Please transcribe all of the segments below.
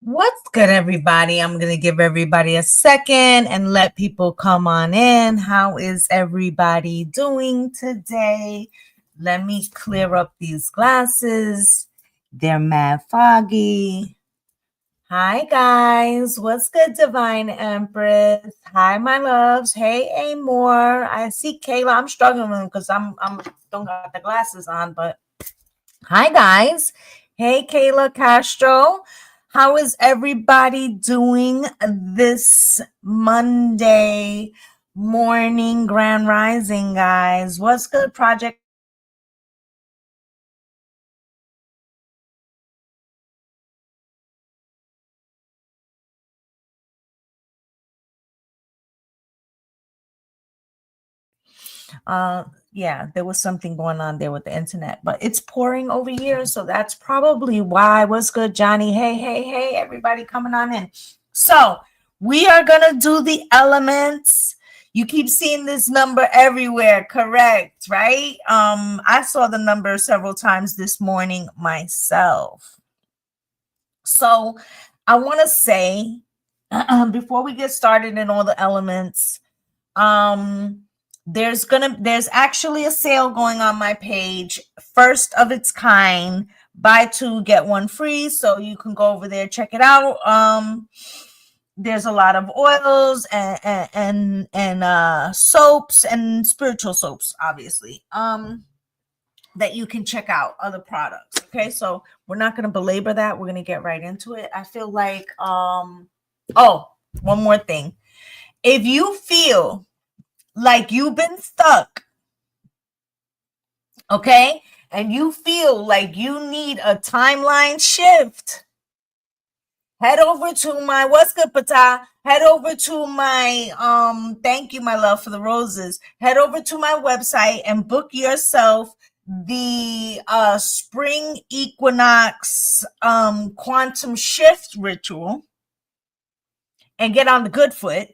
What's good, everybody? I'm going to give everybody a second and let people come on in. How is everybody doing today? Let me clear up these glasses. They're mad foggy. Hi, guys. What's good, Divine Empress? Hi, my loves. Hey, Amor. I see Kayla. I'm struggling because I'm don't got the glasses on, but hi, guys. Hey, Kayla Castro. How is everybody doing this Monday morning, Grand Rising, guys? What's good, Project? Yeah, there was something going on there with the internet, but it's pouring over here, so that's probably why. What's good, Johnny? Hey, everybody coming on in. So we are gonna do the elements. You keep seeing this number everywhere, correct? Right? I saw the number several times this morning myself. So I want to say before we get started in all the elements, there's actually a sale going on my page, first of its kind, buy two get one free, so you can go over there, check it out. There's a lot of oils and soaps and spiritual soaps, obviously, that you can check out, other products. Okay, so we're not going to belabor that. We're going to get right into it. I feel like one more thing. If you feel like you've been stuck, okay, and you feel like you need a timeline shift, head over to my what's good, Pata. Head over to my thank you, my love, for the roses. Head over to my website and book yourself the spring equinox quantum shift ritual and get on the good foot.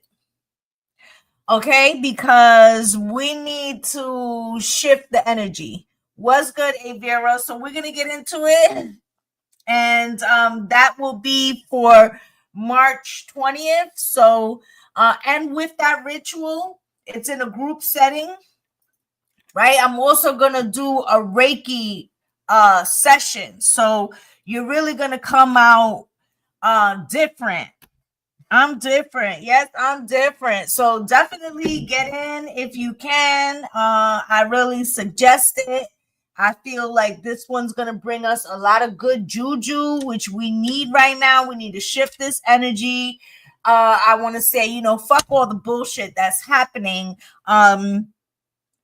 Okay, because we need to shift the energy. What's good, Avera? So we're gonna get into it, and that will be for March 20th. So, and with that ritual, it's in a group setting, right? I'm also gonna do a Reiki session, so you're really gonna come out different. I'm different. Yes, I'm different. So definitely get in if you can. I really suggest it. I feel like this one's going to bring us a lot of good juju, which we need right now. We need to shift this energy. I want to say, fuck all the bullshit that's happening.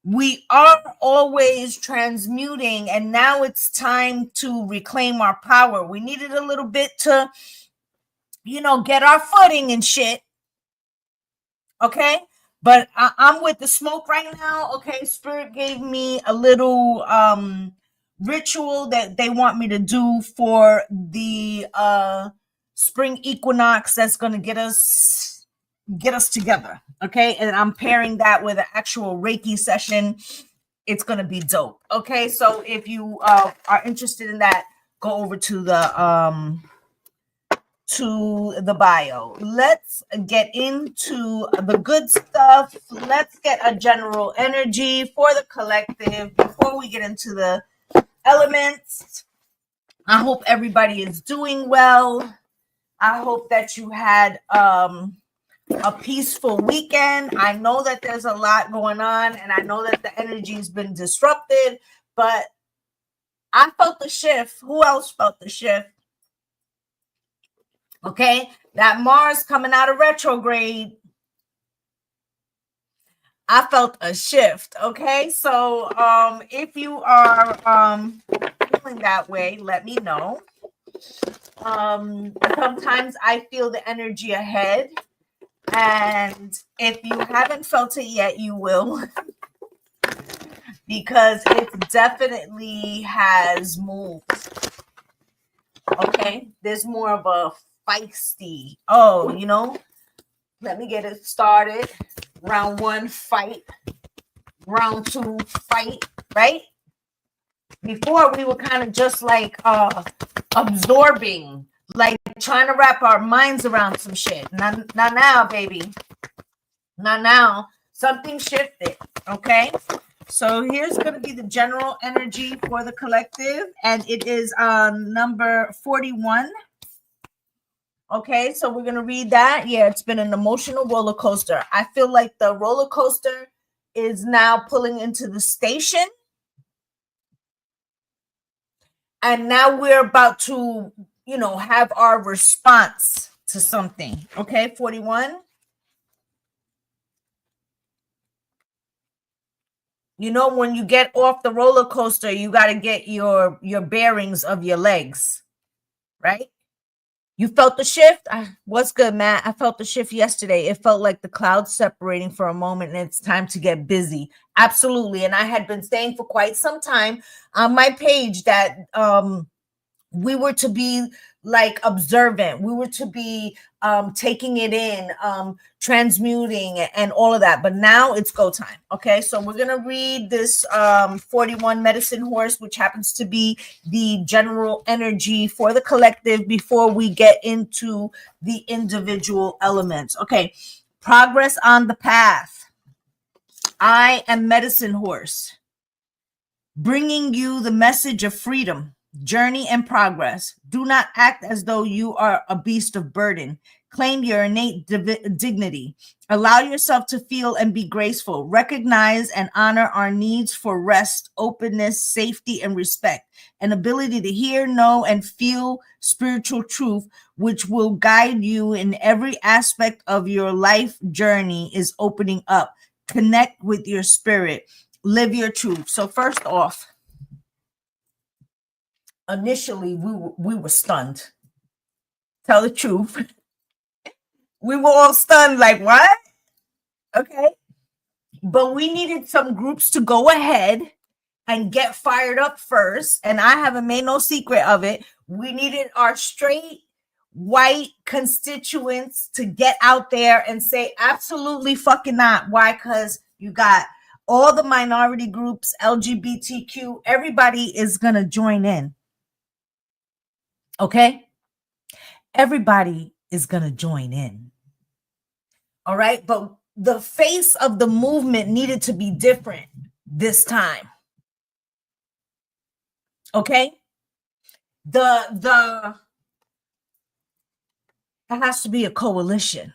We are always transmuting, and now it's time to reclaim our power. We needed a little bit to get our footing and shit. Okay. But I'm with the smoke right now. Okay. Spirit gave me a little ritual that they want me to do for the spring equinox that's going to get us together. Okay. And I'm pairing that with an actual Reiki session. It's going to be dope. Okay. So if you are interested in that, go over to the bio. Let's get into the good stuff. Let's get a general energy for the collective before we get into the elements. I hope everybody is doing well. I hope that you had a peaceful weekend. I know that there's a lot going on, and I know that the energy's been disrupted, but I felt the shift. Who else felt the shift? Okay, that Mars coming out of retrograde, I felt a shift. Okay, so if you are feeling that way, let me know. Sometimes I feel the energy ahead. And if you haven't felt it yet, you will. Because it definitely has moved. Okay? There's more of a feisty. Oh, let me get it started. Round 1, fight. Round 2, fight. Right? Before we were kind of just like absorbing, like trying to wrap our minds around some shit. Not now, baby. Not now. Something shifted. Okay. So here's going to be the general energy for the collective, and it is number 41. Okay, so we're going to read that. Yeah, it's been an emotional roller coaster. I feel like the roller coaster is now pulling into the station. And now we're about to, have our response to something. Okay, 41. When you get off the roller coaster, you got to get your bearings of your legs, right? You felt the shift? What's good, Matt? I felt the shift yesterday. It felt like the clouds separating for a moment and it's time to get busy. Absolutely. And I had been saying for quite some time on my page that we were to be like observant. We were to be taking it in, transmuting and all of that. But now it's go time. Okay, so we're going to read this 41 medicine horse, which happens to be the general energy for the collective before we get into the individual elements. Okay, progress on the path. I am medicine horse, bringing you the message of freedom, journey, and progress. Do not act as though you are a beast of burden. Claim your innate dignity. Allow yourself to feel and be graceful. Recognize and honor our needs for rest, openness, safety, and respect. An ability to hear, know, and feel spiritual truth, which will guide you in every aspect of your life journey, is opening up. Connect with your spirit. Live your truth. So first off, initially we were stunned. Tell the truth. We were all stunned, like, what? Okay. But we needed some groups to go ahead and get fired up first. And I haven't made no secret of it. We needed our straight white constituents to get out there and say, absolutely fucking not. Why? Because you got all the minority groups, LGBTQ, everybody is going to join in. Okay? Everybody is going to join in. All right? But the face of the movement needed to be different this time. Okay? It has to be a coalition.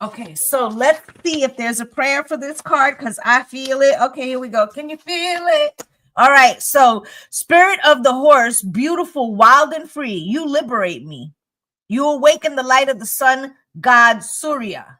Okay, so let's see if there's a prayer for this card because I feel it. Okay, here we go. Can you feel it? All right, so spirit of the horse, beautiful, wild, and free, you liberate me. You awaken the light of the sun god Surya,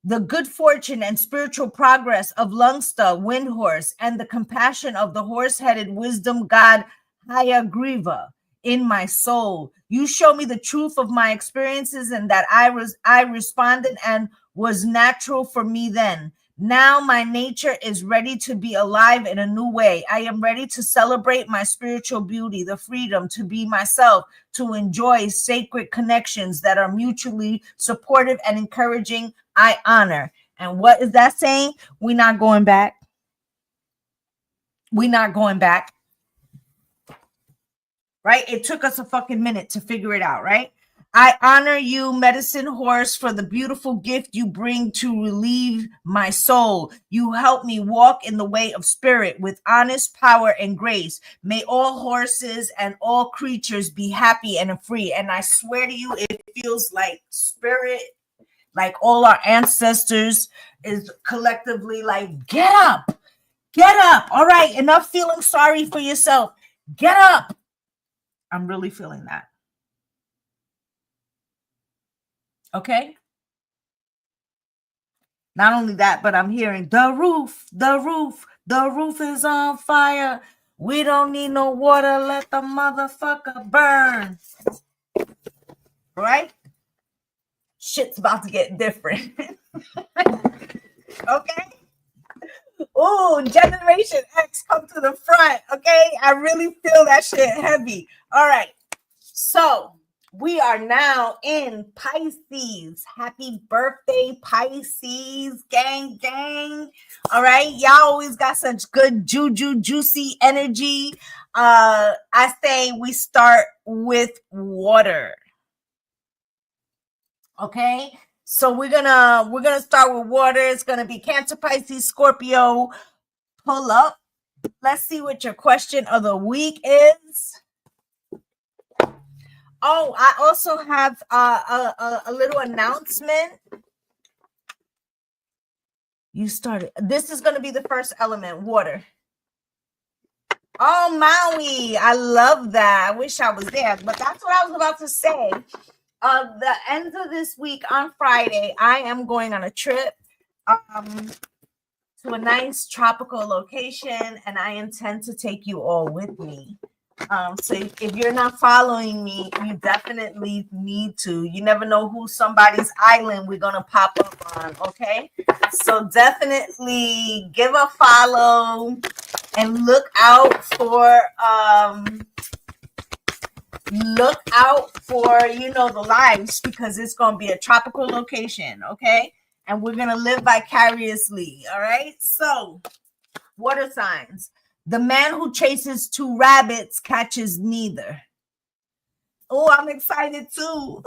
the good fortune and spiritual progress of Lungsta, wind horse, and the compassion of the horse-headed wisdom god Hayagriva in my soul. You show me the truth of my experiences and that I responded and was natural for me then. Now my nature is ready to be alive in a new way. I am ready to celebrate my spiritual beauty, the freedom to be myself, to enjoy sacred connections that are mutually supportive and encouraging. I honor. And what is that saying? We're not going back. We're not going back. Right? It took us a fucking minute to figure it out, right? I honor you, medicine horse, for the beautiful gift you bring to relieve my soul. You help me walk in the way of spirit with honest power and grace. May all horses and all creatures be happy and free. And I swear to you, it feels like spirit, like all our ancestors is collectively like, get up, get up. All right, enough feeling sorry for yourself. Get up. I'm really feeling that. Okay. Not only that, but I'm hearing the roof is on fire. We don't need no water. Let the motherfucker burn. Right? shit's about to get different. Okay. Oh, Generation X, come to the front. Okay. I really feel that shit heavy. All right. So we are now in Pisces. Happy birthday, Pisces, gang, gang. All right. Y'all always got such good juju, juicy energy. I say we start with water. Okay. So we're gonna start with water. It's gonna be Cancer, Pisces, Scorpio. Pull up. Let's see what your question of the week is. Oh, I also have a little announcement. You started. This is going to be the first element, water. Oh, Maui. I love that. I wish I was there, but that's what I was about to say. The end of this week on Friday, I am going on a trip to a nice tropical location, and I intend to take you all with me. So if you're not following me, you definitely need to. You never know who somebody's island we're gonna pop up on, okay? So definitely give a follow and look out for the lives, because it's gonna be a tropical location, okay? And we're gonna live vicariously, all right? So water signs. The man who chases two rabbits catches neither. Oh, I'm excited too.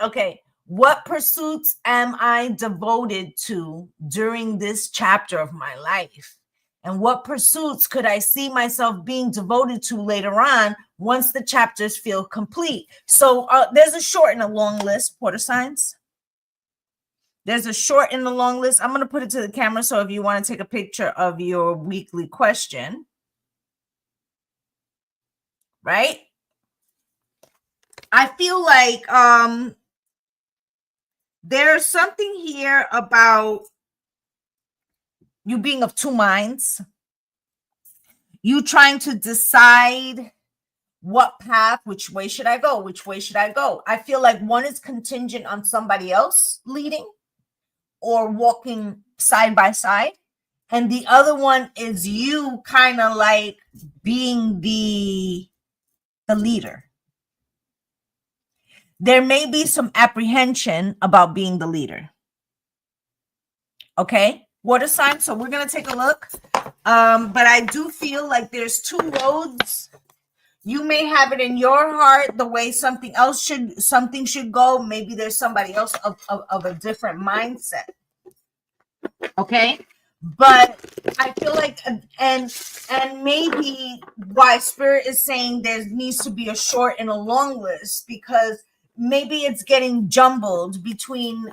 Okay. What pursuits am I devoted to during this chapter of my life? And what pursuits could I see myself being devoted to later on once the chapters feel complete? So there's a short and a long list, water signs. There's a short and a long list. I'm going to put it to the camera, so if you want to take a picture of your weekly question, right? I feel like there's something here about you being of two minds. You trying to decide what path, which way should I go? Which way should I go? I feel like one is contingent on somebody else leading or walking side by side, and the other one is you kind of like being the leader. There may be some apprehension about being the leader. Okay, water sign. So we're gonna take a look, but I do feel like there's two roads. You may have it in your heart the way something should go. Maybe there's somebody else of a different mindset. Okay, but I feel like and maybe why Spirit is saying there needs to be a short and a long list, because maybe it's getting jumbled between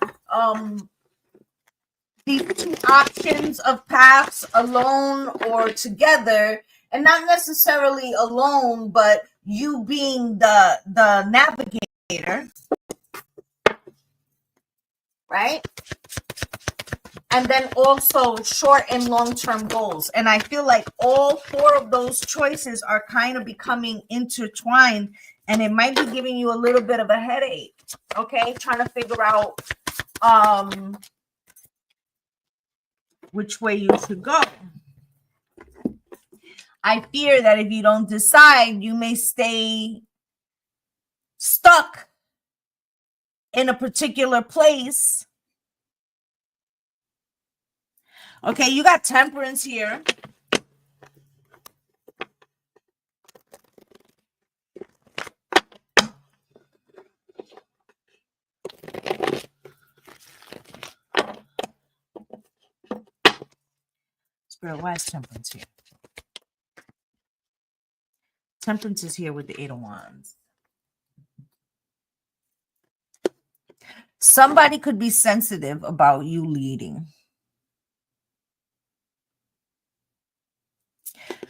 these two options of paths, alone or together, and not necessarily alone, but you being the navigator, right? And then also short and long-term goals. And I feel like all four of those choices are kind of becoming intertwined, and it might be giving you a little bit of a headache, okay? Trying to figure out which way you should go. I fear that if you don't decide, you may stay stuck in a particular place. Okay, you got Temperance here. Spirit, why is Temperance here? Temperance is here with the Eight of Wands. Somebody could be sensitive about you leading.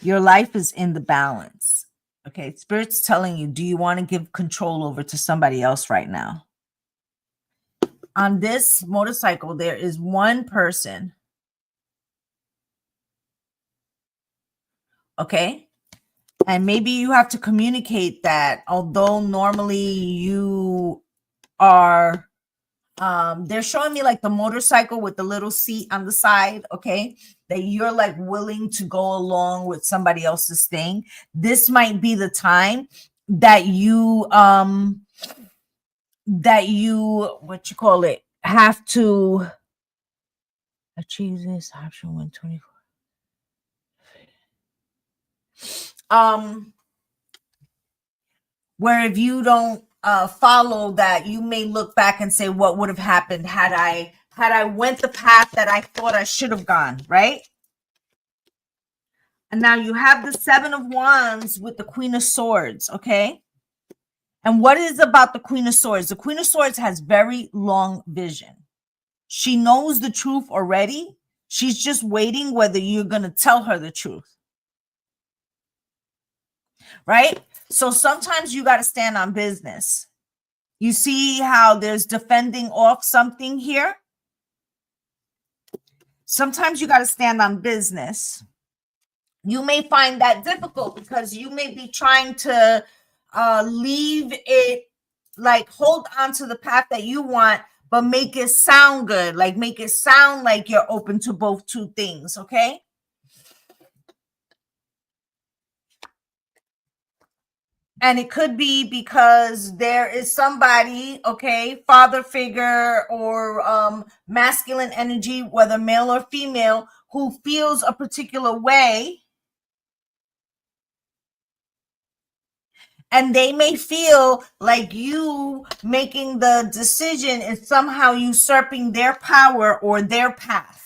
Your life is in the balance. Okay, Spirit's telling you, do you want to give control over to somebody else right now? On this motorcycle, there is one person. Okay, And maybe you have to communicate that, although normally you are, they're showing me like the motorcycle with the little seat on the side, okay, that you're like willing to go along with somebody else's thing. This might be the time that you what you call it, have to achieve this option 124. Where if you don't follow that, you may look back and say, what would have happened had I went the path that I thought I should have gone, right? And now you have the 7 of Wands with the Queen of Swords, okay? And what is about the Queen of Swords? The Queen of Swords has very long vision. She knows the truth already. She's just waiting whether you're going to tell her the truth. Right? So sometimes you got to stand on business. You see how there's defending off something here? Sometimes you got to stand on business. You may find that difficult because you may be trying to leave it, like hold on to the path that you want, but make it sound good. Like make it sound like you're open to both two things, okay? And it could be because there is somebody, okay, father figure or masculine energy, whether male or female, who feels a particular way. And they may feel like you making the decision is somehow usurping their power or their path.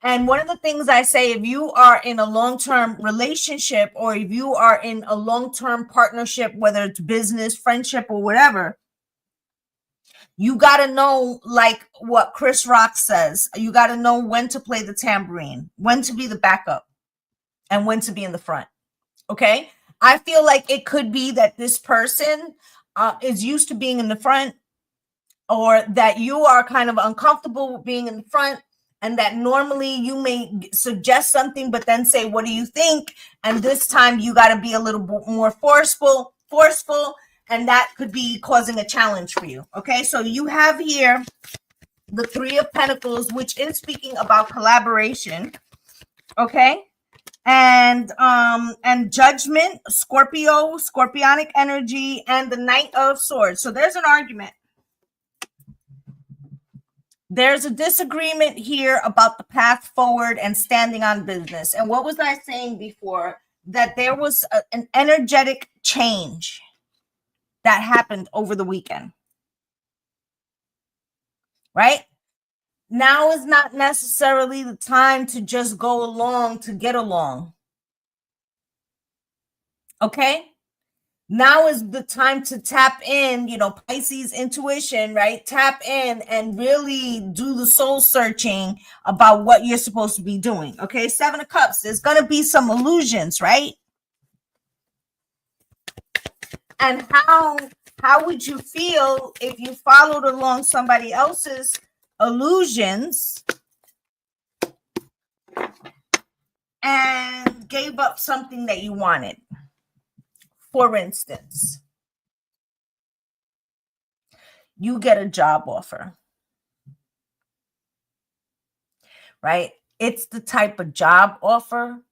And one of the things I say, if you are in a long-term relationship or if you are in a long-term partnership, whether it's business, friendship, or whatever, you got to know, like what Chris Rock says, you got to know when to play the tambourine, when to be the backup, and when to be in the front. Okay? I feel like it could be that this person is used to being in the front, or that you are kind of uncomfortable with being in the front, and that normally you may suggest something, but then say, what do you think? And this time you got to be a little bit more forceful, and that could be causing a challenge for you. Okay, so you have here the 3 of Pentacles, which is speaking about collaboration. Okay. And Judgment, Scorpio, Scorpionic energy, and the Knight of Swords. So there's an argument. There's a disagreement here about the path forward and standing on business. And what was I saying before? That there was an energetic change that happened over the weekend. Right? Now is not necessarily the time to just go along to get along. Okay? Now is the time to tap in, Pisces intuition, right? Tap in and really do the soul searching about what you're supposed to be doing. Okay, 7 of Cups, there's going to be some illusions, right? And how would you feel if you followed along somebody else's illusions and gave up something that you wanted? For instance, you get a job offer, right? It's the type of job offer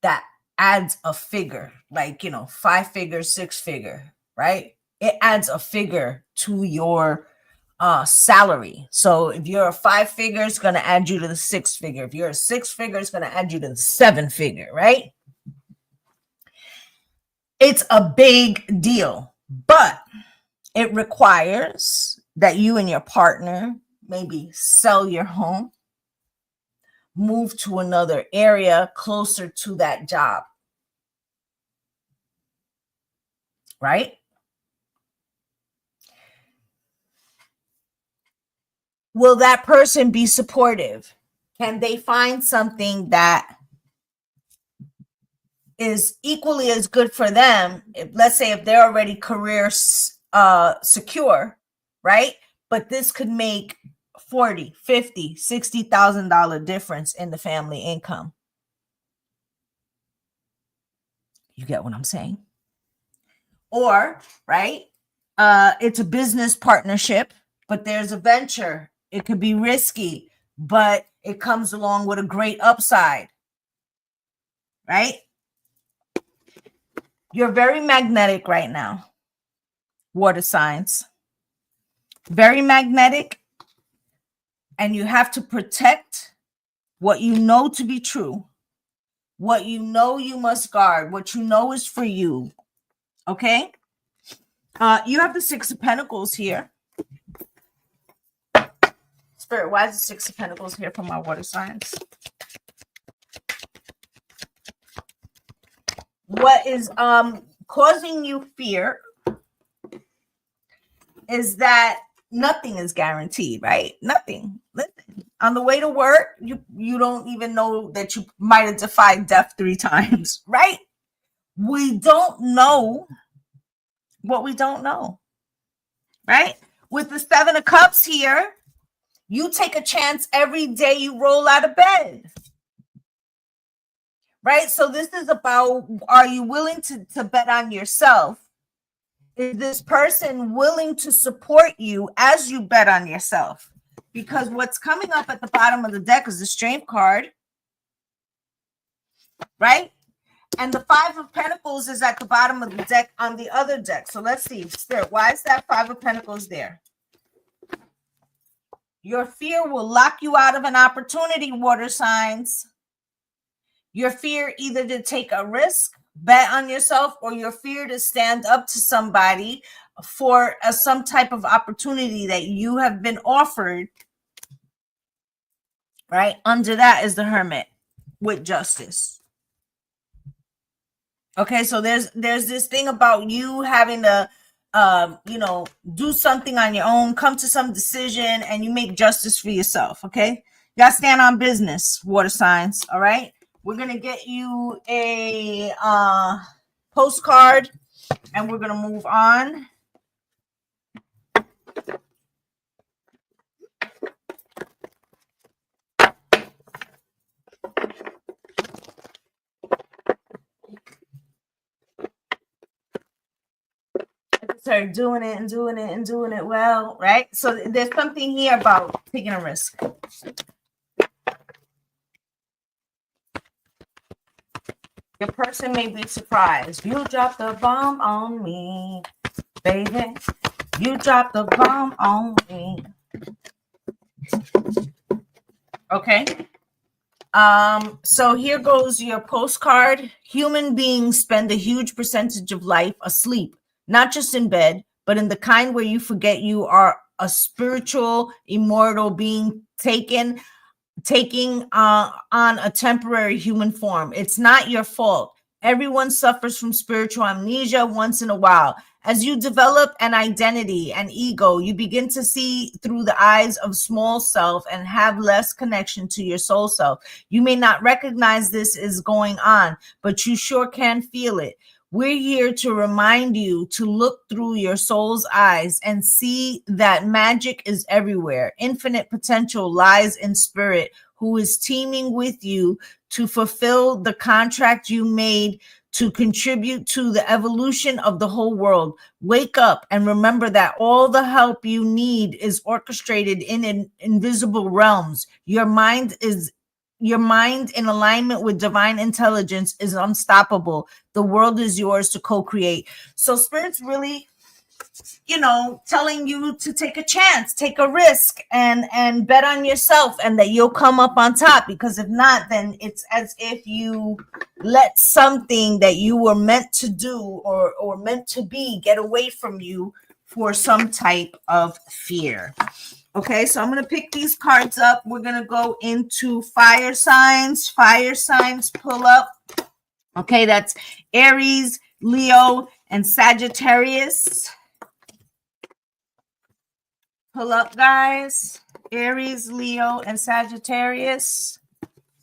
that adds a figure, like, 5 figures, 6 figure, right? It adds a figure to your salary. So if you're a 5 figure, it's going to add you to the 6 figure. If you're a 6 figure, it's going to add you to the 7 figure, right? It's a big deal, but it requires that you and your partner maybe sell your home, move to another area closer to that job, right? Will that person be supportive? Can they find something that is equally as good for them? Let's say if they're already career secure, right? But this could make $40,000, $50,000, $60,000 difference in the family income. You get what I'm saying? Or, right, it's a business partnership, but there's a venture. It could be risky, but it comes along with a great upside, right? You're very magnetic right now, water signs. Very magnetic, and you have to protect what you know to be true, what you know you must guard, what you know is for you, okay? You have the Six of Pentacles here. Spirit, why is the Six of Pentacles here for my water signs? What is causing you fear is that nothing is guaranteed, right? Nothing. Listen, on the way to work, you don't even know that you might have defied death 3 times, right? We don't know what we don't know, right? With the 7 of Cups here, you take a chance every day you roll out of bed, right? So this is about, are you willing to bet on yourself? Is this person willing to support you as you bet on yourself? Because what's coming up at the bottom of the deck is the Strength card, right? And the 5 of Pentacles is at the bottom of the deck on the other deck. So let's see, Spirit, why is that 5 of Pentacles there? Your fear will lock you out of an opportunity, water signs. Your fear either to take a risk, bet on yourself, or your fear to stand up to somebody for some type of opportunity that you have been offered, right? Under that is the Hermit with Justice. Okay, so there's this thing about you having to do something on your own, come to some decision, and you make justice for yourself. Okay, you gotta stand on business, water signs. All right, we're gonna get you a postcard, and we're gonna move on. Start doing it and doing it and doing it well, right? So there's something here about taking a risk. Your person may be surprised. You dropped the bomb on me, baby. You dropped the bomb on me. Okay. So here goes your postcard. Human beings spend a huge percentage of life asleep, not just in bed, but in the kind where you forget you are a spiritual, immortal being taking on a temporary human form. It's not your fault. Everyone suffers from spiritual amnesia once in a while. As you develop an identity and ego, you begin to see through the eyes of small self and have less connection to your soul self. You may not recognize this is going on, but you sure can feel it. We're here to remind you to look through your soul's eyes and see that magic is everywhere. Infinite potential lies in spirit, who is teaming with you to fulfill the contract you made to contribute to the evolution of the whole world. Wake up and remember that all the help you need is orchestrated in invisible realms. Your mind in alignment with divine intelligence is unstoppable. The world is yours to co-create. So Spirit's really, telling you to take a chance, take a risk, and bet on yourself, and that you'll come up on top. Because if not, then it's as if you let something that you were meant to do or meant to be get away from you for some type of fear. Okay, so I'm going to pick these cards up. We're going to go into fire signs. Fire signs, pull up. Okay, that's Aries, Leo, and Sagittarius. Pull up, guys. Aries, Leo, and Sagittarius.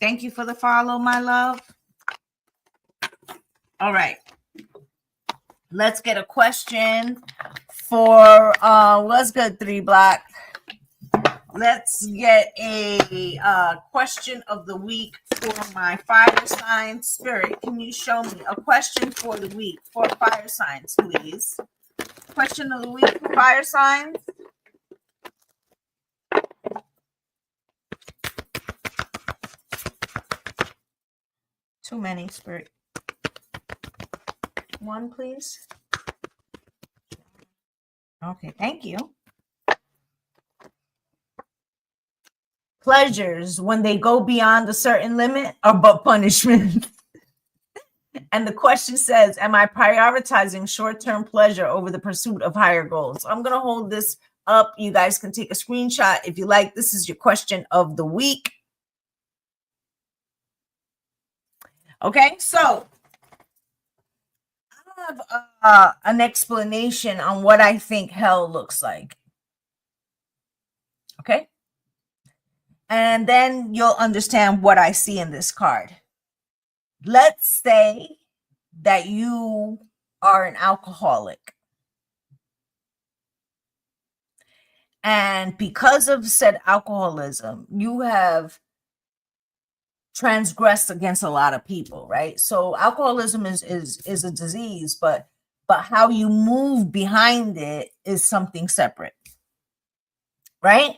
Thank you for the follow, my love. All right. Let's get a question for what's good, 3 Black. Let's get a question of the week for my fire sign spirit. Can you show me a question for the week for fire signs, please? Question of the week for fire signs. Too many, spirit. One, please. Okay, thank you. Pleasures, when they go beyond a certain limit, are but punishment. And the question says, am I prioritizing short-term pleasure over the pursuit of higher goals? I'm going to hold this up. You guys can take a screenshot if you like. This is your question of the week. Okay, so I have an explanation on what I think hell looks like. Okay? And then you'll understand what I see in this card. Let's say that you are an alcoholic. And because of said alcoholism, you have transgressed against a lot of people, right? So alcoholism is a disease, but how you move behind it is something separate, right?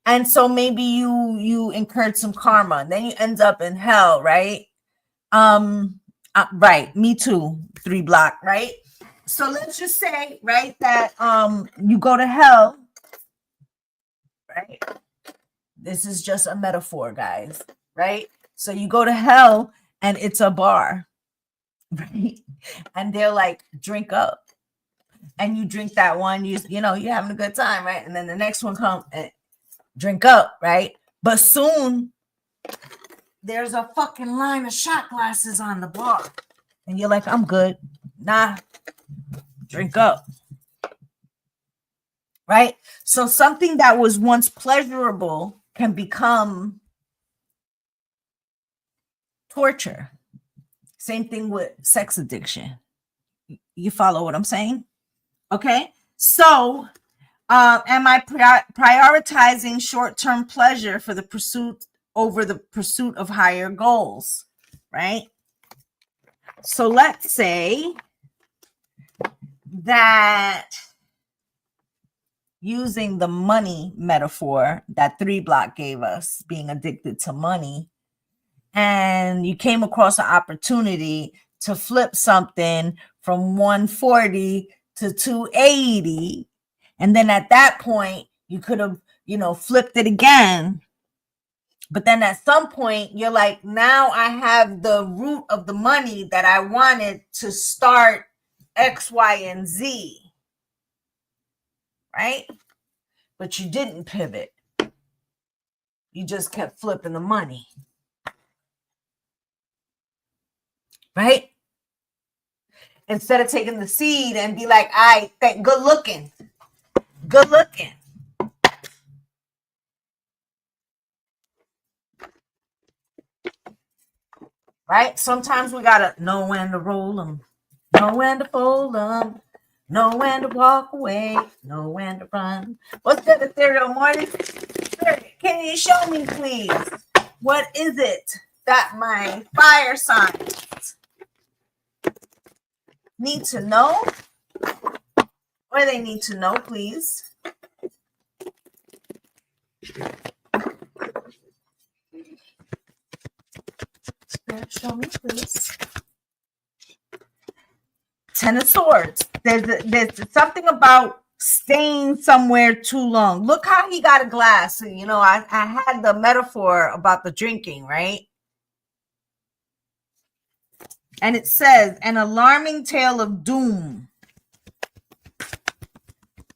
And so maybe you incurred some karma, and then you end up in hell, right? Right, me too, 3 block, right? So let's just say, right, that you go to hell, right? This is just a metaphor, guys, right? So you go to hell and it's a bar, right? And they're like, drink up. And you drink that one, you know, you're having a good time, right? And then the next one comes and drink up, right? But soon there's a fucking line of shot glasses on the bar. And you're like, I'm good. Nah, drink up. Right? So something that was once pleasurable can become torture. Same thing with sex addiction. You follow what I'm saying? Okay. So am I prioritizing short-term pleasure for the pursuit over the pursuit of higher goals? Right? So let's say that using the money metaphor that 3 block gave us, being addicted to money, and you came across an opportunity to flip something from 140 to 280, and then at that point you could have, you know, flipped it again. But then at some point you're like, now I have the root of the money that I wanted to start X, Y, and Z. Right? But you didn't pivot. You just kept flipping the money. Right? Instead of taking the seed and be like, I think good looking. Good looking. Right? Sometimes we gotta know when to roll them, know when to fold them, know when to walk away, know when to run. What's that ethereal morning? Can you show me, please? What is it that my fire signs need to know? Or they need to know, please. Spirit, show me, please. 10 of Swords. There's something about staying somewhere too long. Look how he got a glass. You know, I had the metaphor about the drinking, right? And it says, an alarming tale of doom.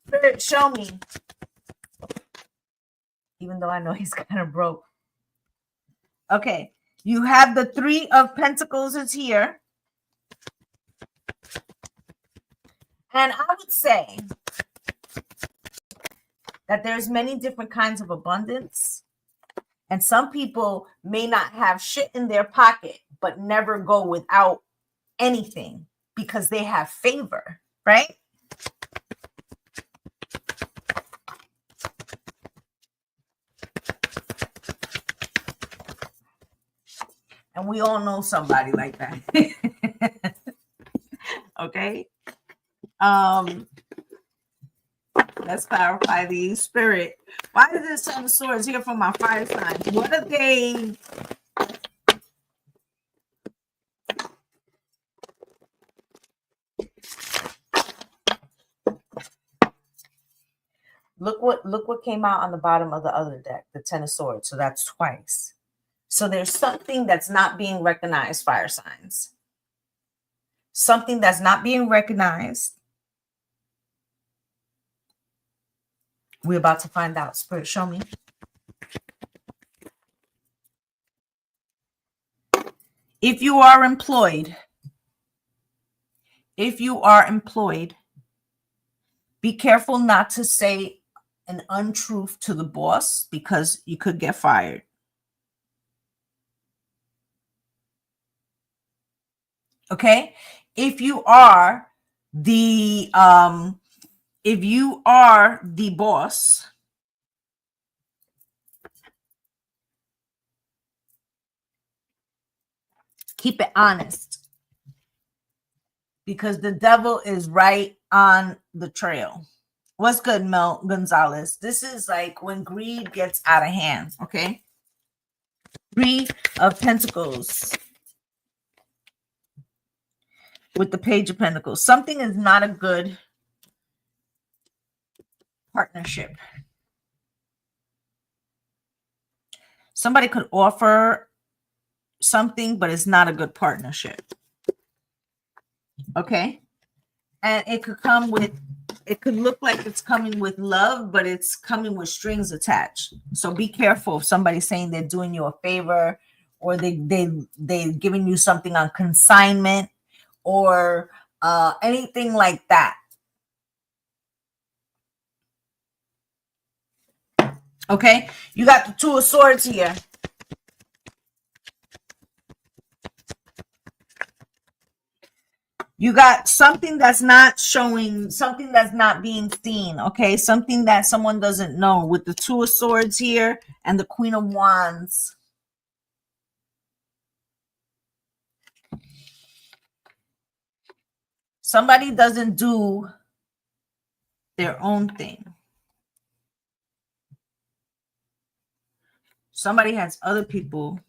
Spirit, show me. Even though I know he's kind of broke. Okay. You have the 3 of Pentacles is here. And I would say that there's many different kinds of abundance. And some people may not have shit in their pocket, but never go without anything because they have favor, right? And we all know somebody like that. Okay. Let's clarify the spirit. Why is this Ten of Swords here for my fire signs? What are they? Look what came out on the bottom of the other deck, the Ten of Swords. So that's twice. So there's something that's not being recognized, fire signs. Something that's not being recognized. We're about to find out. Spirit, show me. If you are employed, be careful not to say an untruth to the boss because you could get fired. Okay? If you are the boss, keep it honest because the devil is right on the trail. What's good, Mel Gonzalez? This is like when greed gets out of hand, okay? Three of Pentacles with the Page of Pentacles. Something is not a good partnership. Somebody could offer something, but it's not a good partnership. Okay? And it could come with, it could look like it's coming with love, but it's coming with strings attached. So be careful if somebody's saying they're doing you a favor or they're giving you something on consignment or anything like that. Okay? You got the Two of Swords here. You got something that's not showing, something that's not being seen, okay? Something that someone doesn't know with the Two of Swords here and the Queen of Wands. Somebody doesn't do their own thing. Somebody has other people.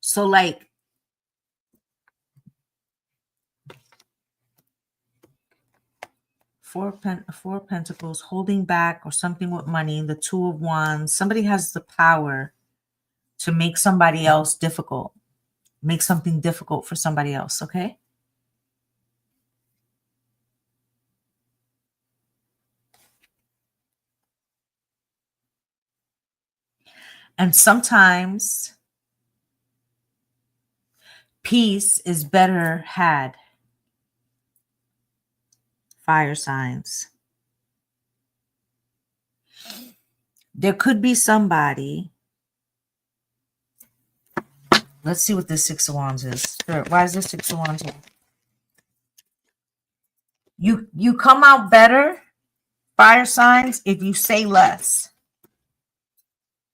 So like, Four of Pentacles, holding back or something with money, the Two of Wands. Somebody has the power to make somebody else difficult, make something difficult for somebody else, okay? And sometimes peace is better had. Fire signs. There could be somebody. Let's see what this Six of Wands is. Spirit, why is this Six of Wands here? You come out better, fire signs, if you say less.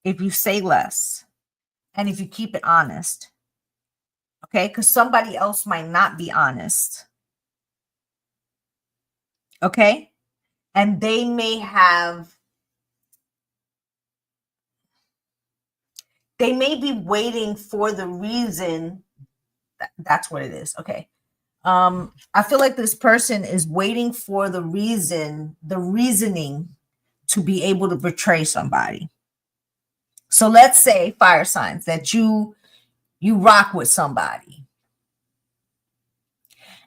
If you say less. And if you keep it honest. Okay? Because somebody else might not be honest. Okay? And they may be waiting for the reason. That's what it is. Okay. I feel like this person is waiting for the reasoning to be able to betray somebody. So let's say, fire signs, that you rock with somebody.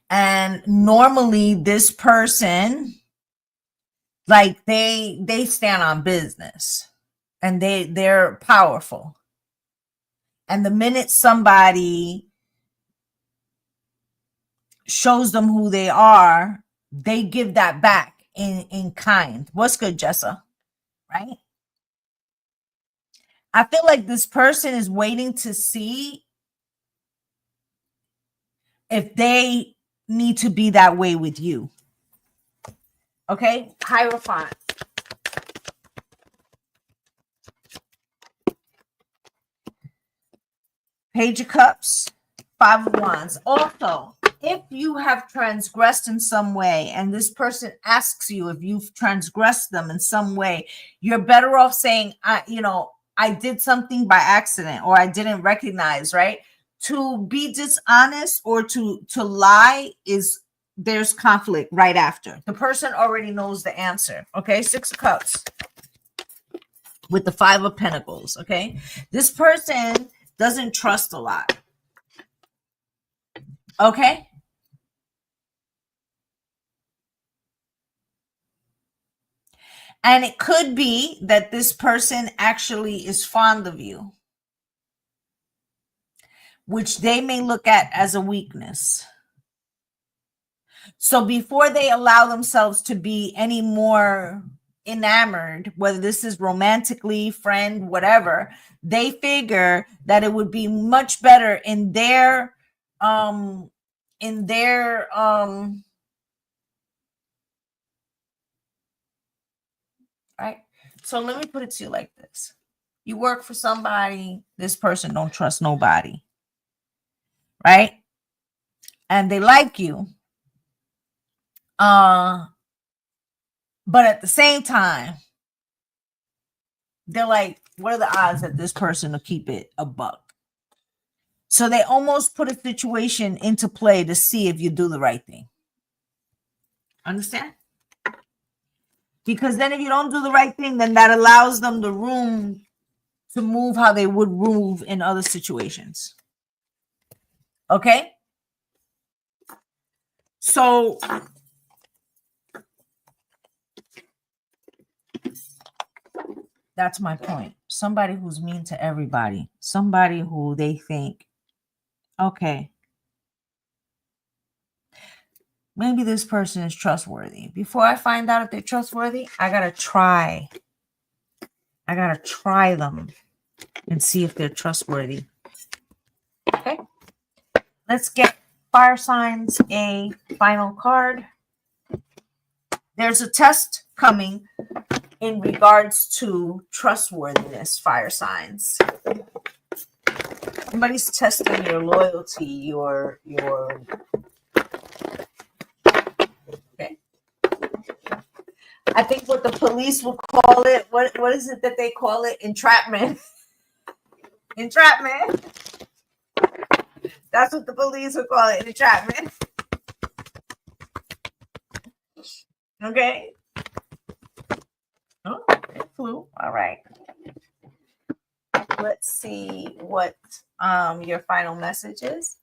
And normally this person, like they stand on business and they're powerful. And the minute somebody shows them who they are, they give that back in kind. What's good, Jessa? Right? I feel like this person is waiting to see if they need to be that way with you. Okay? Hierophant. Page of Cups, Five of Wands. Also, if you have transgressed in some way and this person asks you if you've transgressed them in some way, you're better off saying, I did something by accident or I didn't recognize, right? To be dishonest or to lie is, there's conflict right after. The person already knows the answer. Okay, Six of Cups with the Five of Pentacles. Okay, this person doesn't trust a lot. Okay, and it could be that this person actually is fond of you, which they may look at as a weakness. So before they allow themselves to be any more enamored, whether this is romantically, friend, whatever, they figure that it would be much better in their right? So let me put it to you like this. You work for somebody, this person don't trust nobody, right? And they like you. But at the same time, they're like, what are the odds that this person will keep it a buck? So they almost put a situation into play to see if you do the right thing. Understand? Because then if you don't do the right thing, then that allows them the room to move how they would move in other situations. Okay? So that's my point. Somebody who's mean to everybody. Somebody who they think, okay, maybe this person is trustworthy. Before I find out if they're trustworthy, I gotta try them and see if they're trustworthy. Okay. Let's get fire signs a final card. There's a test coming in regards to trustworthiness, fire signs. Somebody's testing your loyalty, your okay. I think what the police will call it, what is it that they call it? Entrapment. Entrapment. That's what the police will call it, entrapment. Okay. Oh, it flew. All right. Let's see what your final message is.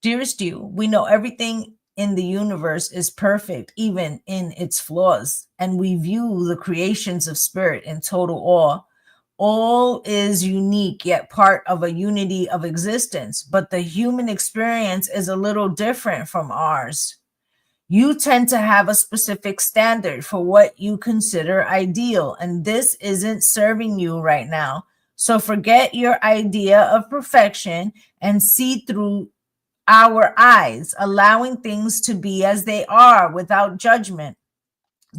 Dearest you, we know everything in the universe is perfect, even in its flaws, and we view the creations of spirit in total awe. All is unique, yet part of a unity of existence, but the human experience is a little different from ours. You tend to have a specific standard for what you consider ideal, and this isn't serving you right now. So forget your idea of perfection and see through our eyes, allowing things to be as they are without judgment.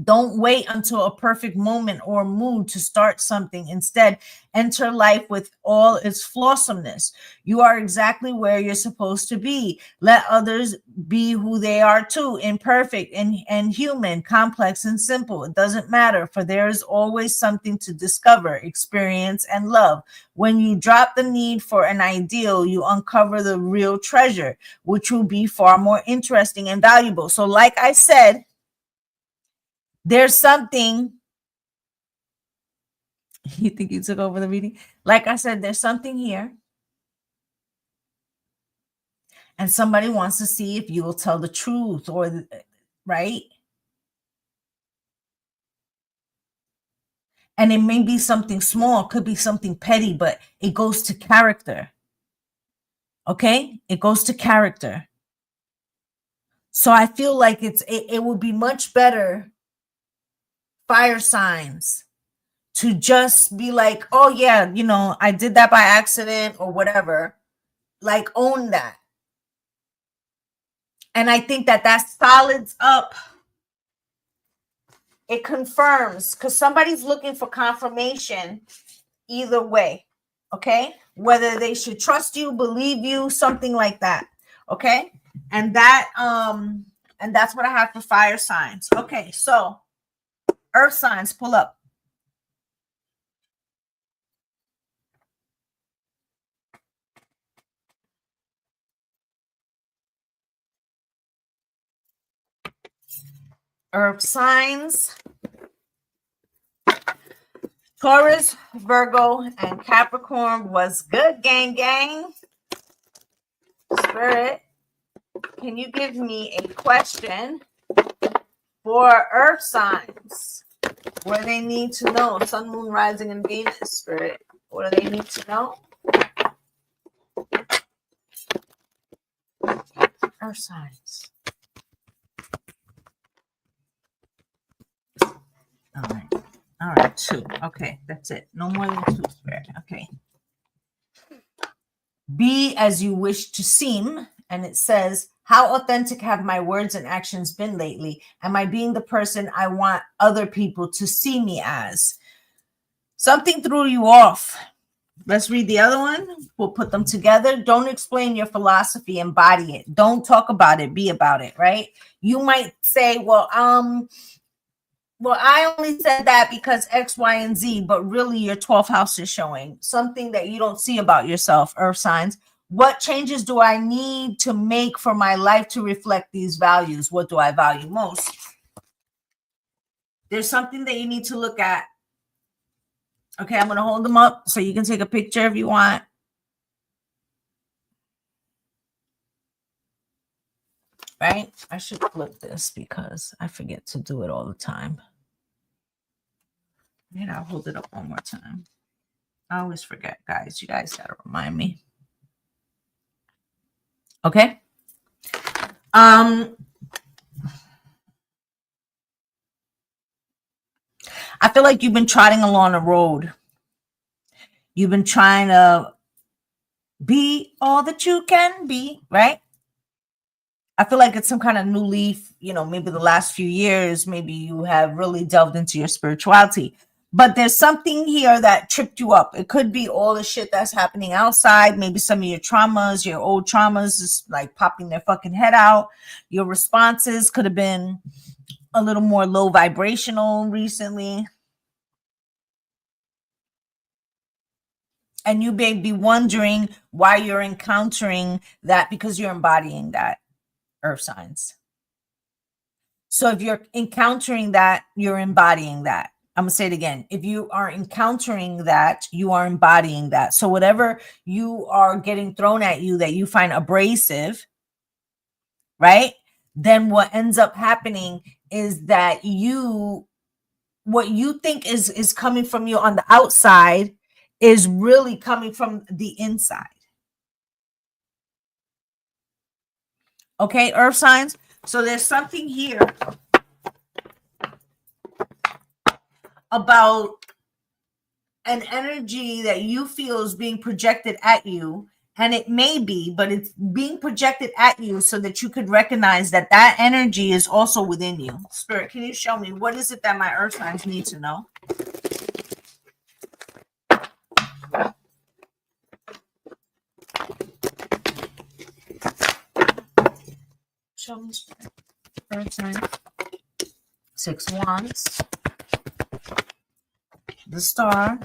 Don't wait until a perfect moment or mood to start something. Instead, enter life with all its flawsomeness. You are exactly where you're supposed to be. Let others be who they are too, imperfect and human, complex and simple. It doesn't matter, for there is always something to discover, experience, and love. When you drop the need for an ideal, you uncover the real treasure, which will be far more interesting and valuable. So like I said, there's something. You think you took over the reading? Like I said, there's something here. And somebody wants to see if you will tell the truth or, right? And it may be something small, could be something petty, but it goes to character. Okay? It goes to character. So I feel like it would be much better, fire signs, to just be like, oh yeah, I did that by accident or whatever. Like, own that. And I think that solids up. It confirms, because somebody's looking for confirmation either way. Okay? whether they should trust you, believe you, something like that. Okay. And that's what I have for fire signs. Okay. So earth signs, pull up. Earth signs. Taurus, Virgo, and Capricorn. Was good, gang, gang. Spirit, can you give me a question for earth signs? What do they need to know? Sun, Moon, Rising, and Venus, Spirit. What do they need to know? Earth signs. All right. All right, 2. Okay, that's it. No more than 2, Spirit. Okay. Be as you wish to seem. And it says, how authentic have my words and actions been lately? Am I being the person I want other people to see me as? Something threw you off. Let's read the other one. We'll put them together. Don't explain your philosophy, embody it. Don't talk about it, be about it, right? You might say, well, I only said that because X, Y, and Z, but really your 12th house is showing something that you don't see about yourself, earth signs. What changes do I need to make for my life to reflect these values? What do I value most? There's something that you need to look at. Okay, I'm going to hold them up so you can take a picture if you want. Right? I should flip this because I forget to do it all the time. And I'll hold it up one more time. I always forget, guys. You guys got to remind me. Okay. I feel like you've been trotting along a road. You've been trying to be all that you can be, right? I feel like it's some kind of new leaf, maybe the last few years, maybe you have really delved into your spirituality. But there's something here that tripped you up. It could be all the shit that's happening outside. Maybe some of your traumas, your old traumas is like popping their fucking head out. Your responses could have been a little more low vibrational recently. And you may be wondering why you're encountering that, because you're embodying that, earth signs. So if you're encountering that, you're embodying that. I'm going to say it again. If you are encountering that, you are embodying that. So whatever you are getting thrown at you that you find abrasive, right? Then what ends up happening is that what you think is coming from you on the outside is really coming from the inside. Okay, earth signs. So there's something here about an energy that you feel is being projected at you, and it may be, but it's being projected at you so that you could recognize that that energy is also within you. Spirit, can you show me what is it that my earth signs need to know? Show me, earth sign. 6 wands. The star.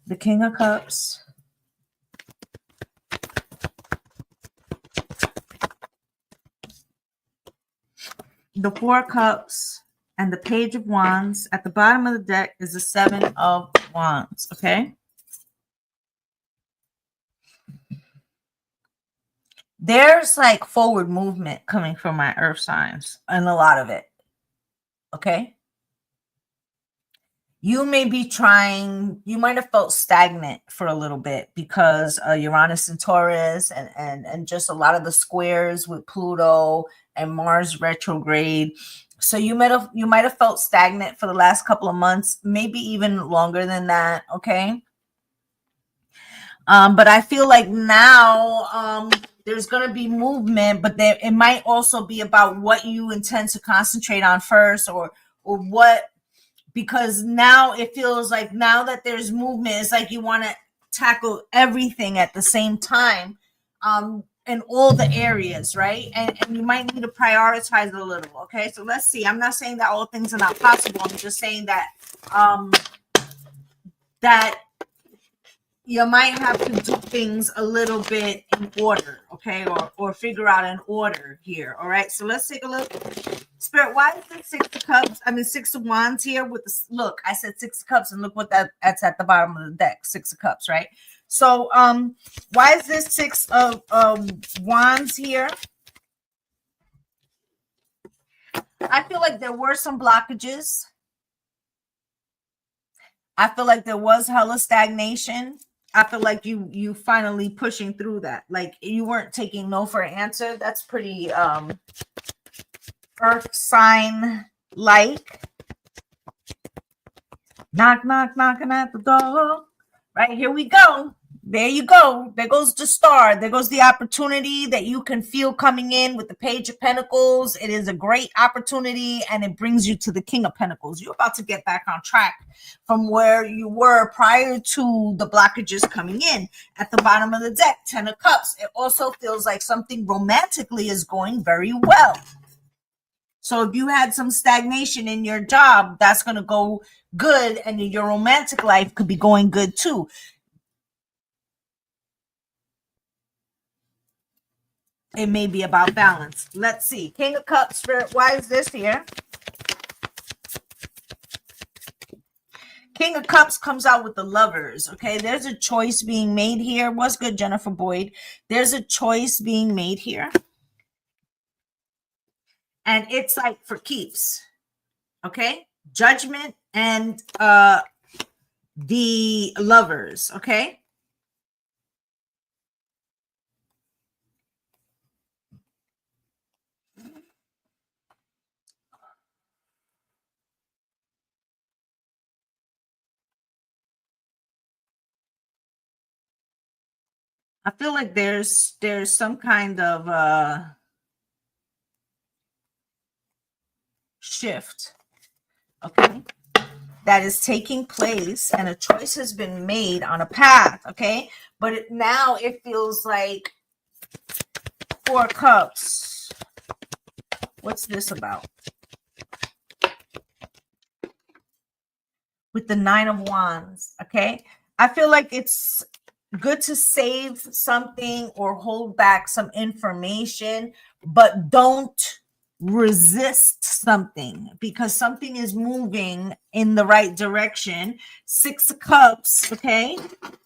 The King of Cups. The 4 Cups. And the Page of Wands. At the bottom of the deck is the 7 of Wands. Okay. There's like forward movement coming from my earth signs, and a lot of it. Okay. You may be trying, you might have felt stagnant for a little bit because Uranus and Taurus and just a lot of the squares with Pluto and Mars retrograde. So you might have felt stagnant for the last couple of months, maybe even longer than that. Okay. But I feel like now there's going to be movement, but it might also be about what you intend to concentrate on first, or what because now it feels like now that there's movement, it's like you want to tackle everything at the same time, in all the areas, right? And you might need to prioritize a little. Okay, so let's see. I'm not saying that all things are not possible. I'm just saying that that you might have to do things a little bit in order, okay, or figure out an order here. All right, so let's take a look. Spirit, why is it 6 of cups? I mean 6 of wands here with the look. I said 6 of cups, and look what that's at the bottom of the deck. 6 of cups, right? So why is this 6 of wands here? I feel like there were some blockages. I feel like there was hella stagnation. I feel like you finally pushing through that. Like you weren't taking no for an answer. That's pretty earth sign like. Knock, knock, knocking at the door. Right, here we go. There you go. There goes the star. There goes the opportunity that you can feel coming in with the Page of Pentacles. It is a great opportunity, and it brings you to the King of Pentacles. You're about to get back on track from where you were prior to the blockages coming in. At the bottom of the deck, 10 of Cups. It also feels like something romantically is going very well. So if you had some stagnation in your job, that's going to go good, and your romantic life could be going good too. It may be about balance. Let's see. King of Cups, Spirit, why is this here? King of Cups comes out with the Lovers, okay? There's a choice being made here. What's good, Jennifer Boyd? There's a choice being made here. And it's like for keeps, okay? Judgment and the Lovers, okay? I feel like there's some kind of shift, okay, that is taking place, and a choice has been made on a path, okay? But now it feels like 4 Cups. What's this about? With the 9 of Wands, okay? I feel like it's good to save something or hold back some information, but don't resist something, because something is moving in the right direction. 6 of Cups, okay?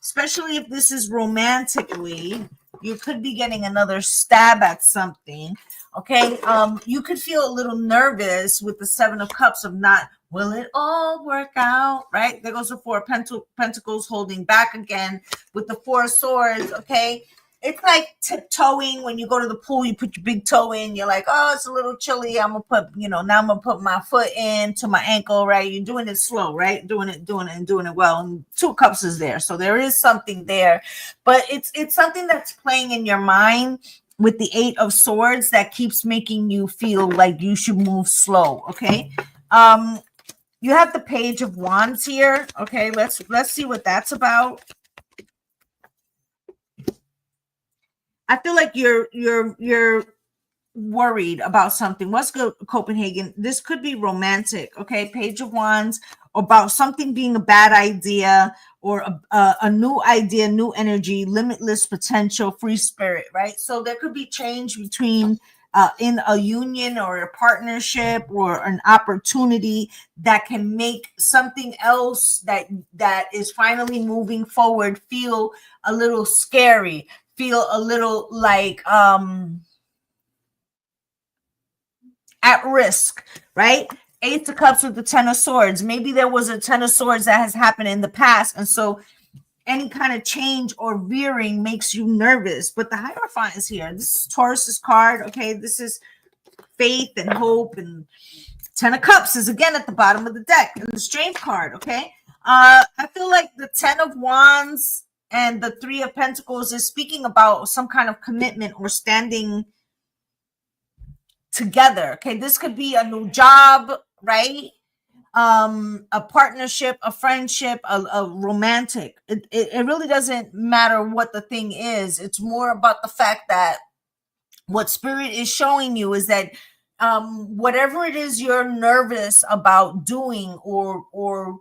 Especially if this is romantically, you could be getting another stab at something, okay? You could feel a little nervous with the 7 of Cups of not, will it all work out, right? There goes the 4 of Pentacles holding back again with the 4 of Swords, okay? It's like tiptoeing when you go to the pool, you put your big toe in, you're like, oh, it's a little chilly. I'm going to put, now I'm going to put my foot in to my ankle, right? You're doing it slow, right? Doing it well. And 2 Cups is there. So there is something there, but it's something that's playing in your mind with the 8 of Swords that keeps making you feel like you should move slow, okay? You have the Page of Wands here. Okay, let's see what that's about. I feel like you're worried about something. What's good, Copenhagen? This could be romantic, okay? Page of Wands, about something being a bad idea, or a new idea, new energy, limitless potential, free spirit, right? So there could be change between in a union or a partnership or an opportunity that can make something else that is finally moving forward feel a little scary, feel a little like at risk, right? 8 of Cups with the 10 of Swords. Maybe there was a 10 of Swords that has happened in the past, and so any kind of change or veering makes you nervous. But the Hierophant is here. This is Taurus's card, okay? This is faith and hope, and 10 of Cups is again at the bottom of the deck, and the Strength card, okay? I feel like the 10 of Wands and the 3 of Pentacles is speaking about some kind of commitment or standing together, okay? This could be a new job, right? a partnership, a friendship, a romantic. It really doesn't matter what the thing is. It's more about the fact that what spirit is showing you is that whatever it is you're nervous about doing or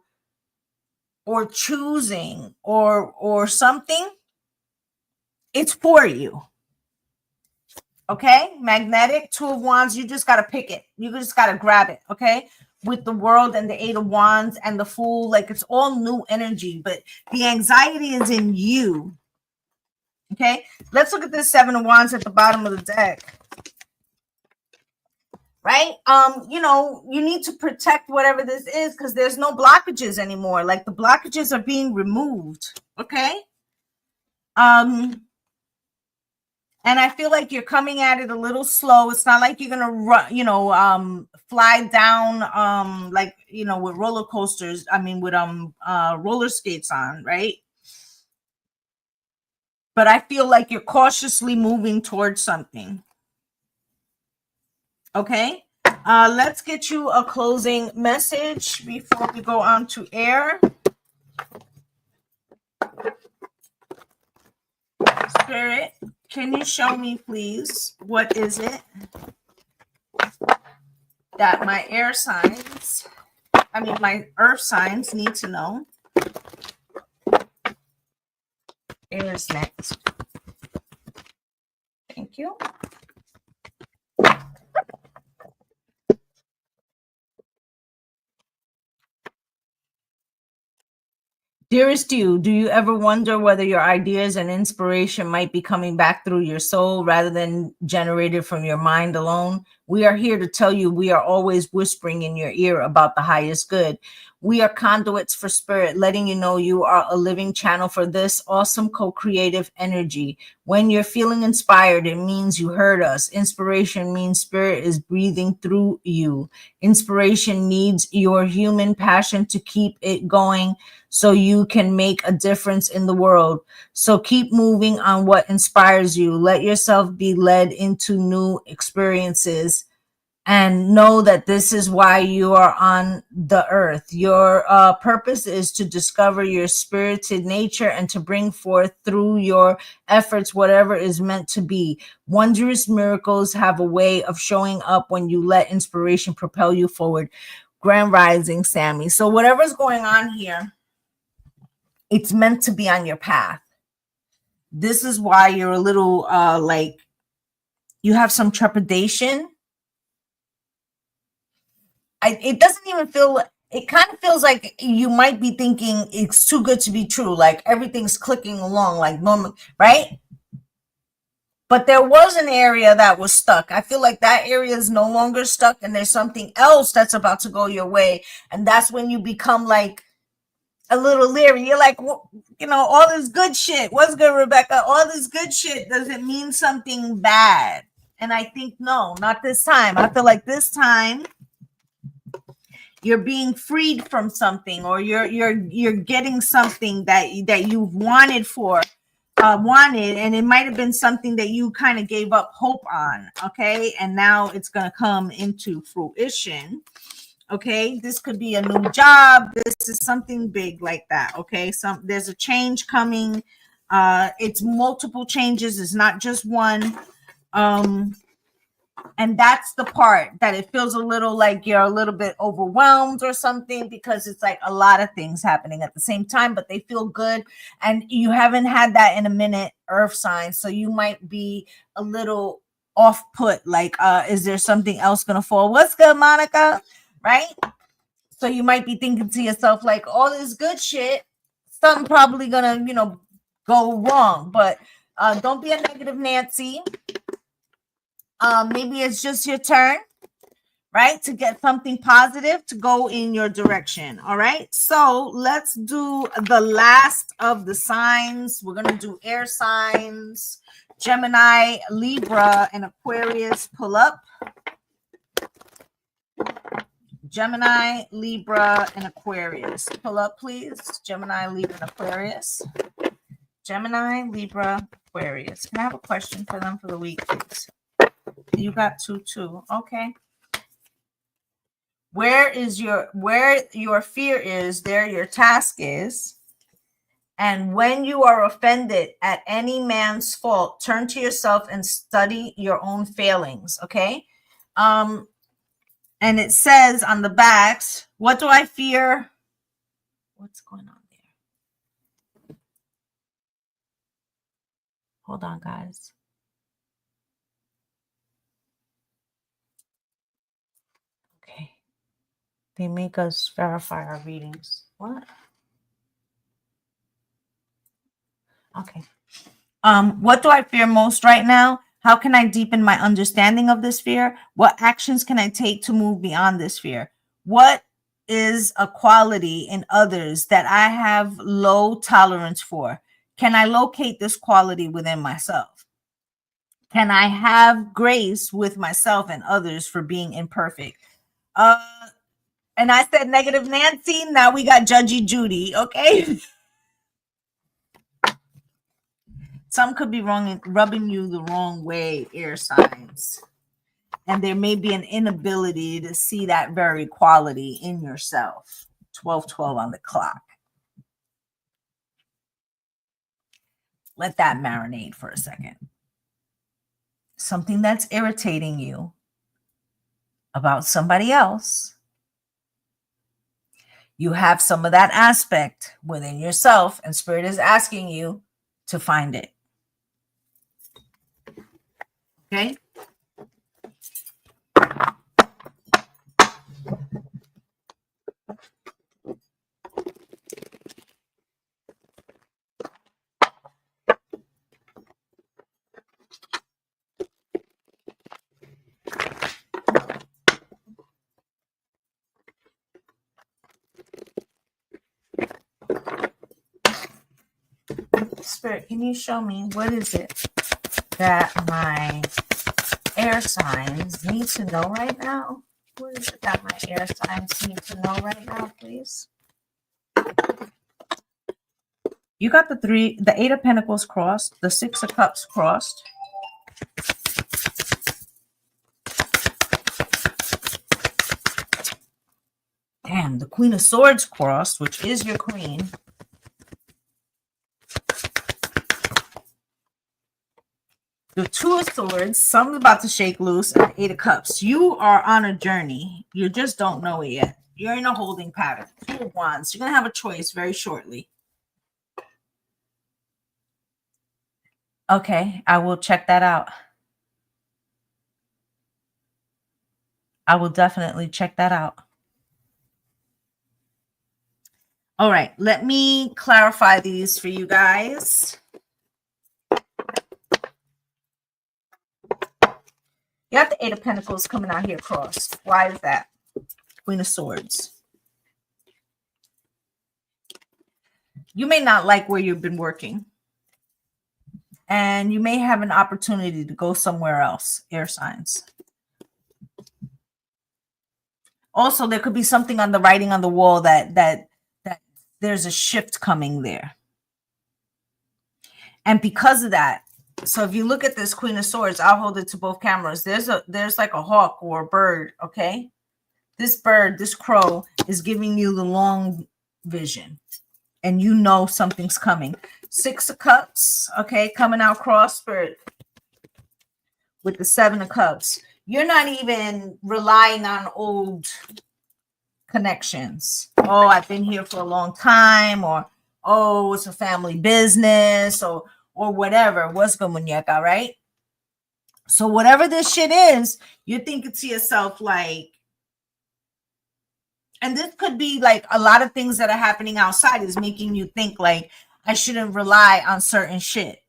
choosing or something, it's for you. Okay, magnetic, 2 of Wands, you just got to pick it. You just got to grab it, okay? With the World and the 8 of Wands and the Fool, like it's all new energy, but the anxiety is in you. Okay, let's look at this 7 of Wands at the bottom of the deck. Right? You know, you need to protect whatever this is because there's no blockages anymore. Like the blockages are being removed, okay? And I feel like you're coming at it a little slow. It's not like you're gonna run, you know, fly down, like, you know, with roller coasters. I mean, with roller skates on, right? But I feel like you're cautiously moving towards something. Okay. Let's get you a closing message before we go on to air. Spirit, can you show me, please, what is it that my air signs, I mean, my earth signs need to know? Air is next. Thank you. Dearest you, do you ever wonder whether your ideas and inspiration might be coming back through your soul rather than generated from your mind alone? We are here to tell you we are always whispering in your ear about the highest good. We are conduits for spirit, letting you know you are a living channel for this awesome co-creative energy. When you're feeling inspired, it means you heard us. Inspiration means spirit is breathing through you. Inspiration needs your human passion to keep it going so you can make a difference in the world. So keep moving on what inspires you. Let yourself be led into new experiences and know that this is why you are on the earth. Your purpose is to discover your spirited nature and to bring forth through your efforts whatever is meant to be. Wondrous miracles have a way of showing up when you let inspiration propel you forward. Grand Rising, Sammy. So whatever's going on here, it's meant to be on your path. This is why you're a little like you have some trepidation. It doesn't even feel, it kind of feels like you might be thinking it's too good to be true, like everything's clicking along like normal, right? But there was an area that was stuck. I feel like that area is no longer stuck and there's something else that's about to go your way, and that's when you become like a little leery. You're like, well, you know, all this good shit. What's good, Rebecca? All this good shit doesn't mean something bad. And I think, no, not this time. I feel like this time you're being freed from something, or you're getting something that you've wanted and it might have been something that you kind of gave up hope on. Okay. And now it's going to come into fruition. Okay, this could be a new job. This is something big like that. Okay, there's a change coming. It's multiple changes. It's not just one. And that's the part that it feels a little like you're a little bit overwhelmed or something, because it's like a lot of things happening at the same time, but they feel good. And you haven't had that in a minute, earth sign. So you might be a little off put. Like, is there something else going to fall? What's good, Monica? Right? So you might be thinking to yourself, like, all this good shit, something probably gonna, you know, go wrong. But don't be a negative Nancy. Maybe it's just your turn, right, to get something positive to go in your direction. All right, so let's do the last of the signs. We're gonna do air signs. Gemini, Libra, and Aquarius. Pull up. Gemini, Libra, and Aquarius. Pull up, please. Gemini, Libra, and Aquarius. Gemini, Libra, Aquarius. Can I have a question for them for the week, please? You got two. Okay. Where your fear is, there your task is. And when you are offended at any man's fault, turn to yourself and study your own failings. Okay. And it says on the backs, what do I fear? What's going on there? Hold on, guys. Okay. They make us verify our readings. What? Okay. What do I fear most right now? How can I deepen my understanding of this fear? What actions can I take to move beyond this fear? What is a quality in others that I have low tolerance for? Can I locate this quality within myself? Can I have grace with myself and others for being imperfect? And I said negative Nancy. Now we got Judgy Judy. Okay. Some could be wrong, rubbing you the wrong way, air signs. And there may be an inability to see that very quality in yourself. 12:12 on the clock. Let that marinate for a second. Something that's irritating you about somebody else. You have some of that aspect within yourself, and Spirit is asking you to find it. Okay? Spirit, can you show me what is it that my air signs need to know right now? What is it that my air signs need to know right now, please? You got the 8 of Pentacles crossed, the 6 of Cups crossed. Damn, the Queen of Swords crossed, which is your queen. The 2 of Swords, something's about to shake loose, and the 8 of Cups. You are on a journey. You just don't know it yet. You're in a holding pattern. 2 of Wands. You're going to have a choice very shortly. Okay, I will check that out. I will definitely check that out. All right, let me clarify these for you guys. You have the 8 of Pentacles coming out here crossed. Why is that? Queen of Swords. You may not like where you've been working. And you may have an opportunity to go somewhere else, air signs. Also, there could be something on the writing on the wall that there's a shift coming there. And because of that, so if you look at this Queen of Swords, I'll hold it to both cameras. There's like a hawk or a bird, okay? This bird, this crow is giving you the long vision. And you know something's coming. 6 of Cups, okay, coming out cross, Spirit, with the 7 of Cups. You're not even relying on old connections. Oh, I've been here for a long time, or oh, it's a family business, or whatever. What's good, muñeca, right? So whatever this shit is, you're thinking to yourself like, and this could be like a lot of things that are happening outside is making you think like, I shouldn't rely on certain shit.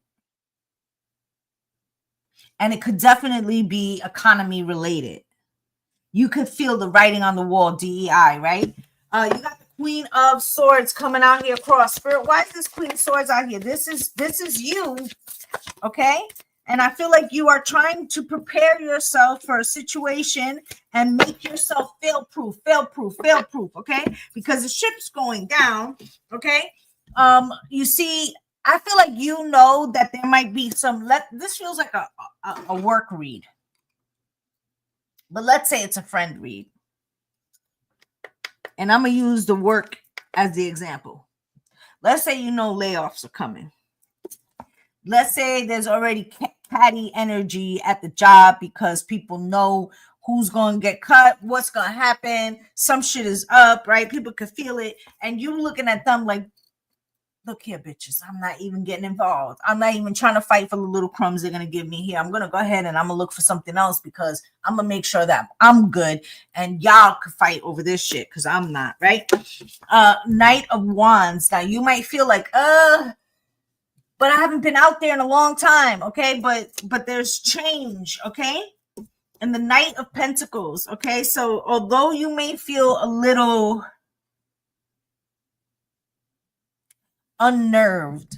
And it could definitely be economy related. You could feel the writing on the wall, DEI, right? You got the Queen of Swords coming out here across. Spirit, why is this Queen of Swords out here? This is you, okay? And I feel like you are trying to prepare yourself for a situation and make yourself fail-proof, okay? Because the ship's going down, okay? You see, I feel like you know that there might be some, this feels like a work read. But let's say it's a friend read. And I'm going to use the work as the example. Let's say you know layoffs are coming. Let's say there's already catty energy at the job because people know who's going to get cut, what's going to happen. Some shit is up, right? People can feel it. And you looking at them like, look here, bitches, I'm not even getting involved. I'm not even trying to fight for the little crumbs they're going to give me here. I'm going to go ahead and I'm going to look for something else because I'm going to make sure that I'm good and y'all could fight over this shit because I'm not, right? Knight of Wands. Now, you might feel like, but I haven't been out there in a long time, okay? But there's change, okay? And the Knight of Pentacles, okay? So although you may feel a little unnerved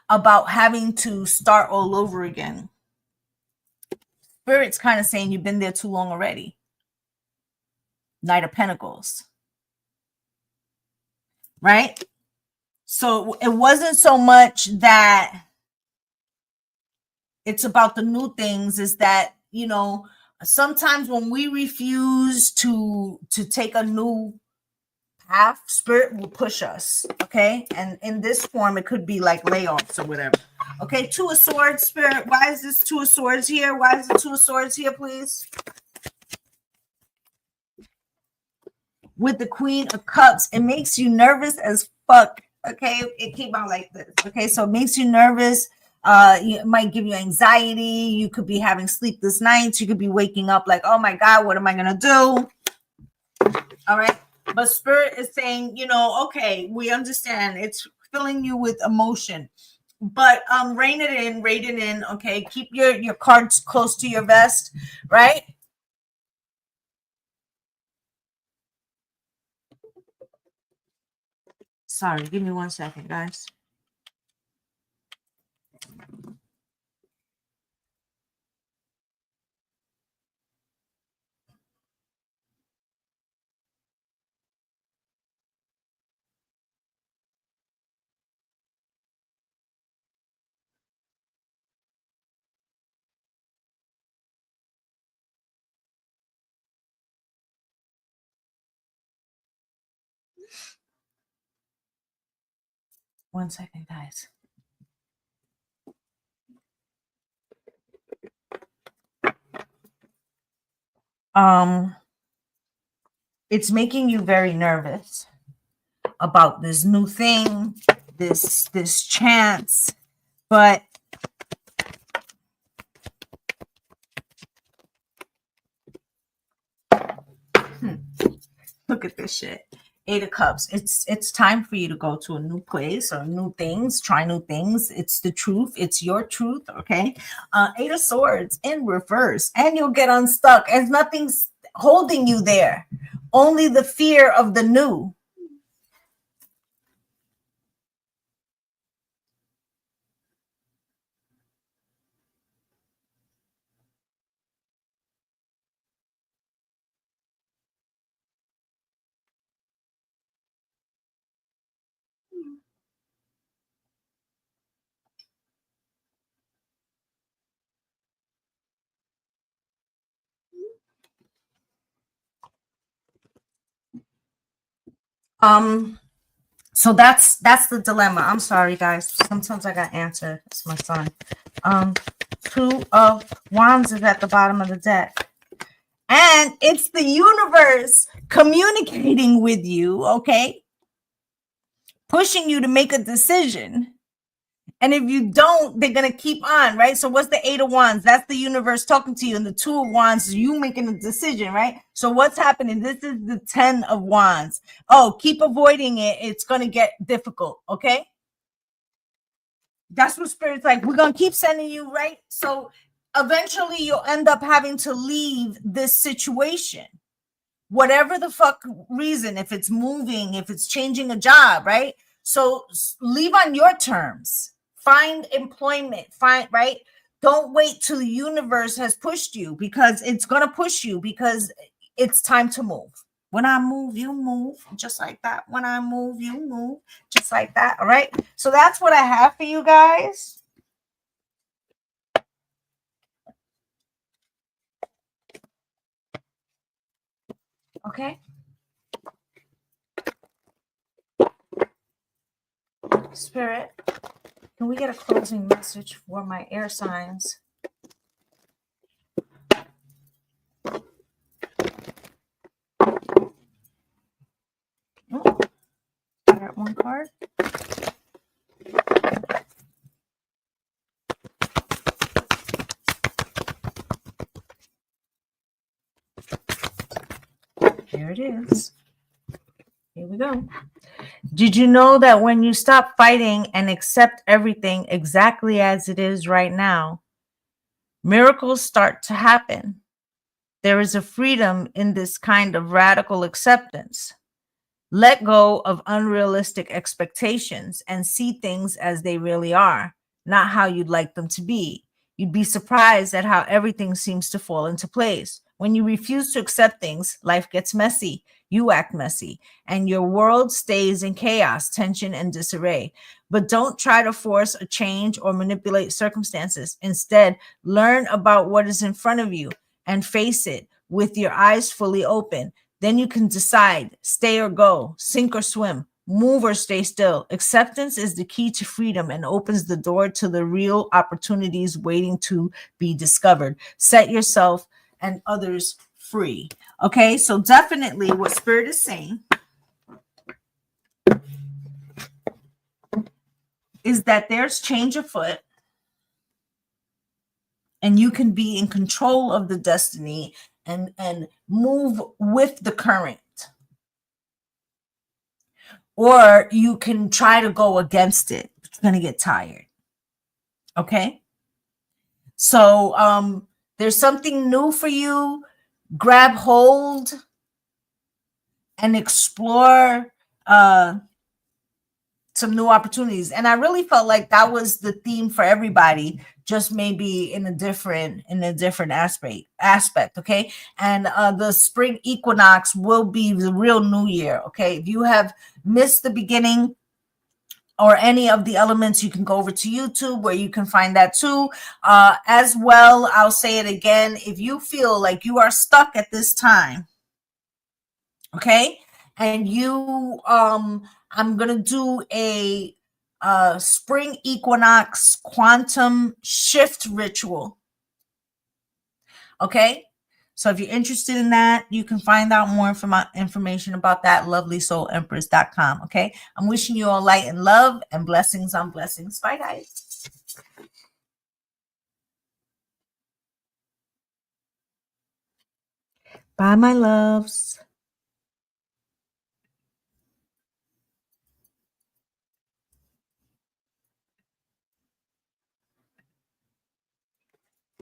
about having to start all over again, Spirit's kind of saying you've been there too long already. Knight of Pentacles, right? So it wasn't so much that it's about the new things, is that, you know, sometimes when we refuse to take a new path, Spirit will push us, okay? And in this form, it could be like layoffs or whatever. Okay, Two of Swords, Spirit. Why is this Two of Swords here? Why is the Two of Swords here, please? With the Queen of Cups, it makes you nervous as fuck. Okay, it came out like this. Okay, so it makes you nervous. It might give you anxiety. You could be having sleepless nights. You could be waking up like, oh my God, what am I gonna do? All right, but Spirit is saying, you know, okay, we understand. It's filling you with emotion, but rein it in. Okay, keep your cards close to your vest, right? Sorry, give me 1 second, guys. One second, guys. It's making you very nervous about this new thing, this chance, but look at this shit. Eight of Cups. It's time for you to go to a new place or new things, try new things. It's the truth. It's your truth. Okay. Eight of Swords in reverse, and you'll get unstuck as nothing's holding you there. Only the fear of the new. So that's the dilemma. I'm sorry, guys. Sometimes I got answered. It's my son. Two of Wands is at the bottom of the deck. And it's the universe communicating with you, okay? Pushing you to make a decision. And if you don't, they're going to keep on, right? So what's the Eight of Wands? That's the universe talking to you. And the Two of Wands is you making a decision, right? So what's happening? This is the 10 of Wands. Oh, keep avoiding it. It's going to get difficult, okay? That's what Spirit's like. We're going to keep sending you, right? So eventually you'll end up having to leave this situation. Whatever the fuck reason, if it's moving, if it's changing a job, right? So leave on your terms. Find employment, right? Don't wait till the universe has pushed you, because it's going to push you, because it's time to move. When I move, you move, just like that. When I move, you move, just like that. All right. So that's what I have for you guys. Okay. Spirit, can we get a closing message for my air signs? Oh, I got one card. Here it is. Here we go. Did you know that when you stop fighting and accept everything exactly as it is right now, miracles start to happen? There is a freedom in this kind of radical acceptance. Let go of unrealistic expectations and see things as they really are, not how you'd like them to be. You'd be surprised at how everything seems to fall into place. When you refuse to accept things, life gets messy. You act messy, and your world stays in chaos, tension, and disarray. But don't try to force a change or manipulate circumstances. Instead, learn about what is in front of you and face it with your eyes fully open. Then you can decide, stay or go, sink or swim, move or stay still. Acceptance is the key to freedom and opens the door to the real opportunities waiting to be discovered. Set yourself and others free. Okay, so definitely what Spirit is saying is that there's change afoot and you can be in control of the destiny and move with the current. Or you can try to go against it, but you're going to get tired. Okay? So there's something new for you. Grab hold and explore some new opportunities. And I really felt like that was the theme for everybody, just maybe in a different aspect. Okay. And the spring equinox will be the real new year. Okay. If you have missed the beginning or any of the elements, you can go over to YouTube where you can find that too. As well, I'll say it again. If you feel like you are stuck at this time, okay, and you, I'm going to do a spring equinox quantum shift ritual. Okay. So if you're interested in that, you can find out more information about that, lovelysoulempress.com. Okay. I'm wishing you all light and love and blessings on blessings. Bye, guys. Bye, my loves.